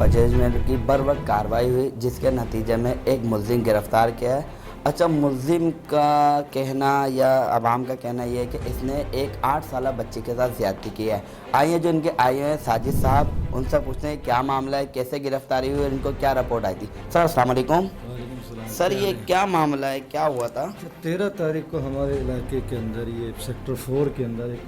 फजेज में की बर वक्त कार्रवाई हुई जिसके नतीजे में एक मुलजिम गिरफ्तार किया है। अच्छा, मुलजिम का कहना या अवाम का कहना ये है कि इसने एक 8 साल बच्ची के साथ ज़्यादती की है। आइए जो इनके आए हैं साजिद साहब, उनसे पूछते हैं क्या मामला है, कैसे गिरफ्तारी हुई और इनको क्या रिपोर्ट आई थी। सर अस्सलाम वालेकुम। सर ये क्या मामला है, क्या हुआ था? 13 तारीख को हमारे इलाके के अंदर ये सेक्टर 4 के अंदर एक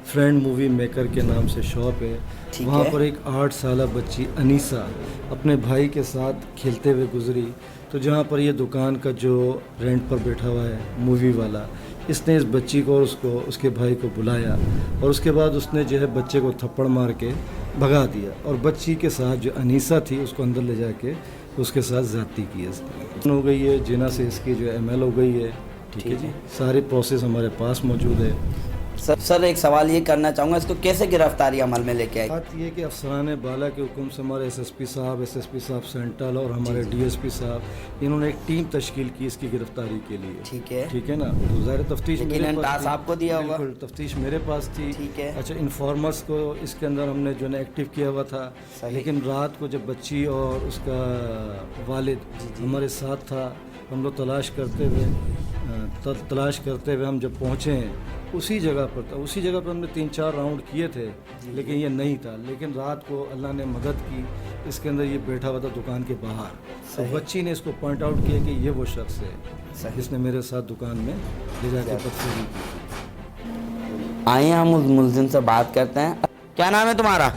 फ्रेंड मूवी मेकर के नाम से शॉप है। वहाँ पर एक 8 साल बच्ची अनीसा अपने भाई के साथ खेलते हुए गुजरी। तो जहाँ पर ये दुकान का जो रेंट पर बैठा हुआ है मूवी वाला, इसने इस बच्ची को और उसके भाई को बुलाया और उसके बाद उसने जो है बच्चे को थप्पड़ मार के भगा दिया और बच्ची के साथ जो अनीसा थी उसको अंदर ले जाके उसके साथ ज़्यादती की है। इसने हो गई है, जिना से इसकी जो ML हो गई है। ठीक है जी, सारे प्रोसेस हमारे पास मौजूद है। सर एक सवाल ये करना चाहूँगा, इसको कैसे गिरफ्तारी अमल में लेके आए? बात ये कि अफसरान बाला के हुक्म से हमारे SSP साहब सेंट्रल और हमारे DSP साहब, इन्होंने एक टीम तश्कील की इसकी गिरफ्तारी के लिए। ठीक है ना, तो ज़ाहिर तफ्तीश मेरे पास आपको दिया होगा। तफ्तीश मेरे पास थी। ठीक है। अच्छा, इन्फॉर्मर्स को इसके अंदर हमने जो है एक्टिव किया हुआ था, लेकिन रात को जब बच्ची और उसका वालिद हमारे साथ था, हम लोग तलाश करते हुए हम जब पहुँचे हैं उसी जगह पर था। उसी जगह पर हमने 3-4 राउंड किए थे, लेकिन ये नहीं था। लेकिन रात को अल्लाह ने मदद की, इसके अंदर ये बैठा हुआ था दुकान के बाहर। तो बच्ची ने इसको पॉइंट आउट किया कि ये वो शख्स है जिसने मेरे साथ दुकान में ले जाकर बदतमीजी की। आइए हम उस मुलजिम से बात करते हैं। क्या नाम है तुम्हारा?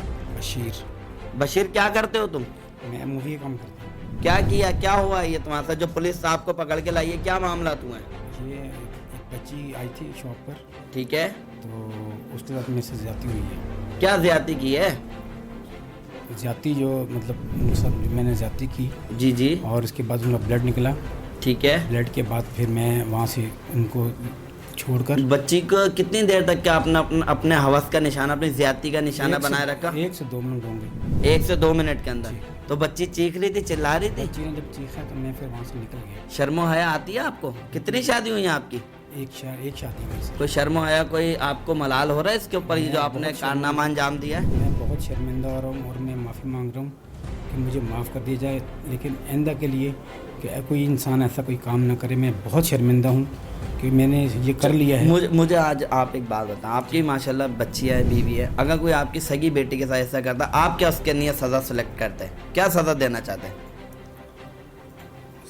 बशीर, क्या करते हो तुम? मैं मूवी का काम करता हूँ। क्या किया, क्या हुआ ये तुम्हारे साथ जो पुलिस आपको पकड़ के लाई है? क्या मामला तुम्हें? ये एक बच्ची आई थी शॉप पर, ठीक है, तो उसके साथ मेरे से ज्यादती हुई है। क्या ज्यादती की है? ज्यादती जो मतलब उनके साथ मैंने ज्यादती की जी और उसके बाद उनका ब्लड निकला। ठीक है। ब्लड के बाद फिर मैं वहाँ से उनको छोड़कर बच्ची को कितनी देर तक क्या अपने हवस का निशाना, अपनी ज्यादती का निशाना बनाए रखा? 1 से 2 मिनट होंगे। 1 से 2 मिनट के अंदर? तो बच्ची चीख रही थी, चिल्ला रही थी? बच्ची ने जब चीखा तो मैं फिर वहाँ से निकल गया। शर्मो हया आती है आपको? कितनी शादी हुई है आपकी? एक शादी में से। कोई शर्मो हया, कोई आपको मलाल हो रहा है इसके ऊपर, ये जो आपने कारनामा अंजाम दिया है? मैं बहुत शर्मिंदा हो रहा हूँ और मैं माफ़ी मांग रहा हूँ कि मुझे माफ़ कर दिया जाए, लेकिन आइंदा के लिए कि कोई इंसान ऐसा कोई काम ना करे। मैं बहुत शर्मिंदा हूँ कि मैंने ये कर लिया है। मुझे आज आप एक बात बताएं, आपकी माशाल्लाह बच्ची है, बीवी है, अगर कोई आपकी सगी बेटी के साथ ऐसा करता, आप क्या उसके लिए सज़ा सेलेक्ट करते हैं? क्या सज़ा देना चाहते हैं?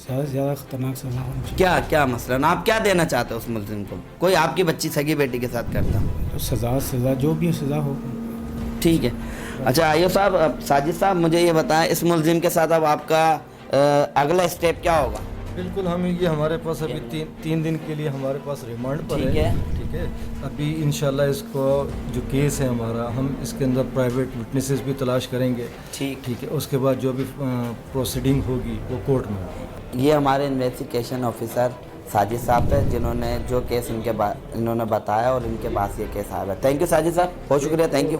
ज़्यादा से ज़्यादा ख़तरनाक सज़ा होनी चाहिए। क्या मसलन आप क्या देना चाहते हैं उस मुलजिम को? कोई आपकी बच्ची सगी बेटी के साथ करता तो सज़ा जो भी सज़ा हो। ठीक है। अच्छा आइयो साहब, साजिद साहब मुझे ये बताएं, इस मुलजिम के साथ अब आपका अगला स्टेप क्या होगा? बिल्कुल, हम ये हमारे पास अभी 3 दिन के लिए हमारे पास रिमांड पर है। ठीक है। अभी इंशाल्लाह इसको जो केस है हमारा, हम इसके अंदर प्राइवेट विटनेसेस भी तलाश करेंगे। ठीक है। उसके बाद जो भी प्रोसीडिंग होगी वो कोर्ट में होगी। ये हमारे इन्वेस्टिगेशन ऑफिसर साजिद साहब है जिन्होंने जो केस इन्होंने बताया और इनके पास ये केस आया है। थैंक यू साजिद साहब, बहुत शुक्रिया, थैंक यू।